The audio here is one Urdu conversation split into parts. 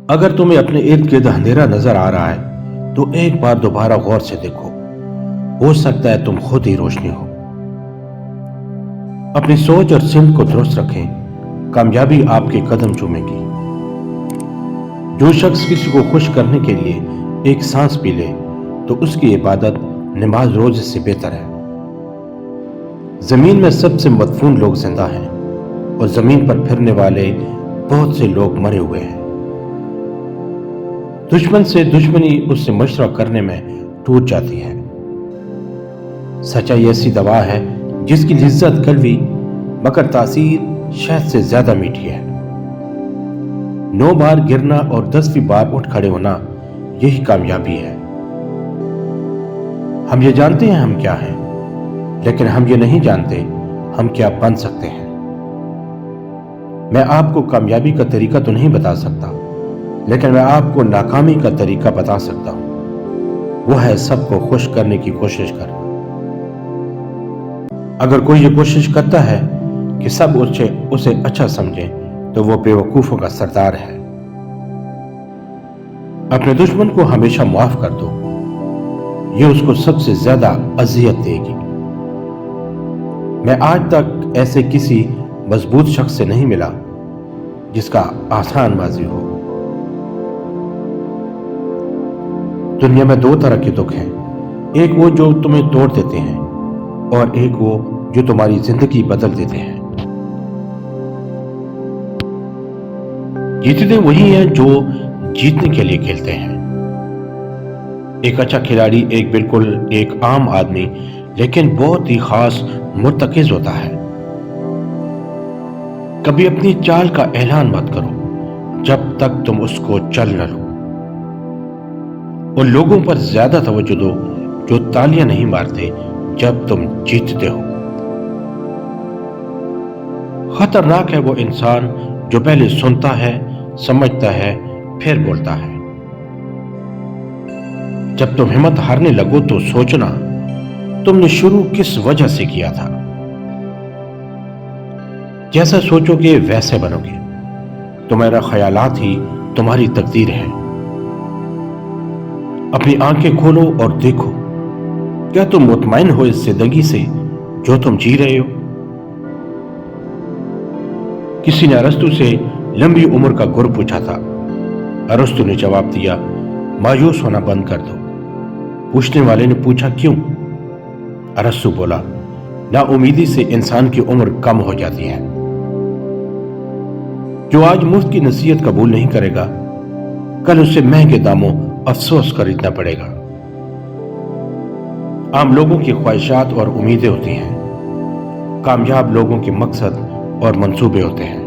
اگر تمہیں اپنے ارد گرد اندھیرا نظر آ رہا ہے تو ایک بار دوبارہ غور سے دیکھو، ہو سکتا ہے تم خود ہی روشنی ہو۔ اپنی سوچ اور سمت کو درست رکھیں، کامیابی آپ کے قدم چومے گی۔ جو شخص کسی کو خوش کرنے کے لیے ایک سانس پی لے تو اس کی عبادت نماز روزے سے بہتر ہے۔ زمین میں سب سے مدفون لوگ زندہ ہیں اور زمین پر پھرنے والے بہت سے لوگ مرے ہوئے ہیں۔ دشمن سے دشمنی اس سے مشورہ کرنے میں ٹوٹ جاتی ہے۔ سچائی ایسی دوا ہے جس کی لذت کڑوی مگر تاثیر شہد سے زیادہ میٹھی ہے۔ 9 بار گرنا اور 10ویں بار اٹھ کھڑے ہونا، یہی کامیابی ہے۔ ہم یہ جانتے ہیں ہم کیا ہیں، لیکن ہم یہ نہیں جانتے ہم کیا بن سکتے ہیں۔ میں آپ کو کامیابی کا طریقہ تو نہیں بتا سکتا، لیکن میں آپ کو ناکامی کا طریقہ بتا سکتا ہوں۔ وہ ہے سب کو خوش کرنے کی کوشش کرنا۔ اگر کوئی یہ کوشش کرتا ہے کہ سب اسے اچھا سمجھیں تو وہ بے وقوفوں کا سردار ہے۔ اپنے دشمن کو ہمیشہ معاف کر دو، یہ اس کو سب سے زیادہ اذیت دے گی۔ میں آج تک ایسے کسی مضبوط شخص سے نہیں ملا جس کا آسان ماضی ہو۔ دنیا میں 2 طرح کے دکھ ہیں، ایک وہ جو تمہیں توڑ دیتے ہیں اور ایک وہ جو تمہاری زندگی بدل دیتے ہیں۔ جیتتے وہی ہیں جو جیتنے کے لیے کھیلتے ہیں۔ ایک اچھا کھلاڑی بالکل ایک عام آدمی لیکن بہت ہی خاص مرتکز ہوتا ہے۔ کبھی اپنی چال کا اعلان مت کرو جب تک تم اس کو چل نہ لو، اور لوگوں پر زیادہ توجہ دو جو تالیاں نہیں مارتے جب تم جیتتے ہو۔ خطرناک ہے وہ انسان جو پہلے سنتا ہے، سمجھتا ہے، پھر بولتا ہے۔ جب تم ہمت ہارنے لگو تو سوچنا تم نے شروع کس وجہ سے کیا تھا۔ جیسا سوچو گے ویسے بنو گے۔ تمہارا خیالات ہی تمہاری تقدیر ہے۔ اپنی آنکھیں کھولو اور دیکھو، کیا تم مطمئن ہو اس زندگی سے جو تم جی رہے ہو؟ کسی نے ارسطو سے لمبی عمر کا گر پوچھا تھا۔ ارسطو نے جواب دیا، مایوس ہونا بند کر دو۔ پوچھنے والے نے پوچھا کیوں؟ ارسطو بولا، نا امیدی سے انسان کی عمر کم ہو جاتی ہے۔ جو آج مفت کی نصیحت قبول نہیں کرے گا، کل اسے مہنگے داموں افسوس خریدنا پڑے گا۔ عام لوگوں کی خواہشات اور امیدیں ہوتی ہیں، کامیاب لوگوں کے مقصد اور منصوبے ہوتے ہیں۔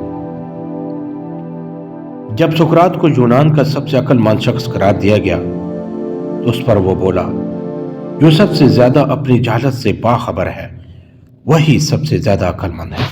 جب سقراط کو یونان کا سب سے عقل مند شخص قرار دیا گیا تو اس پر وہ بولا، جو سب سے زیادہ اپنی جہالت سے باخبر ہے وہی سب سے زیادہ عقل مند ہے۔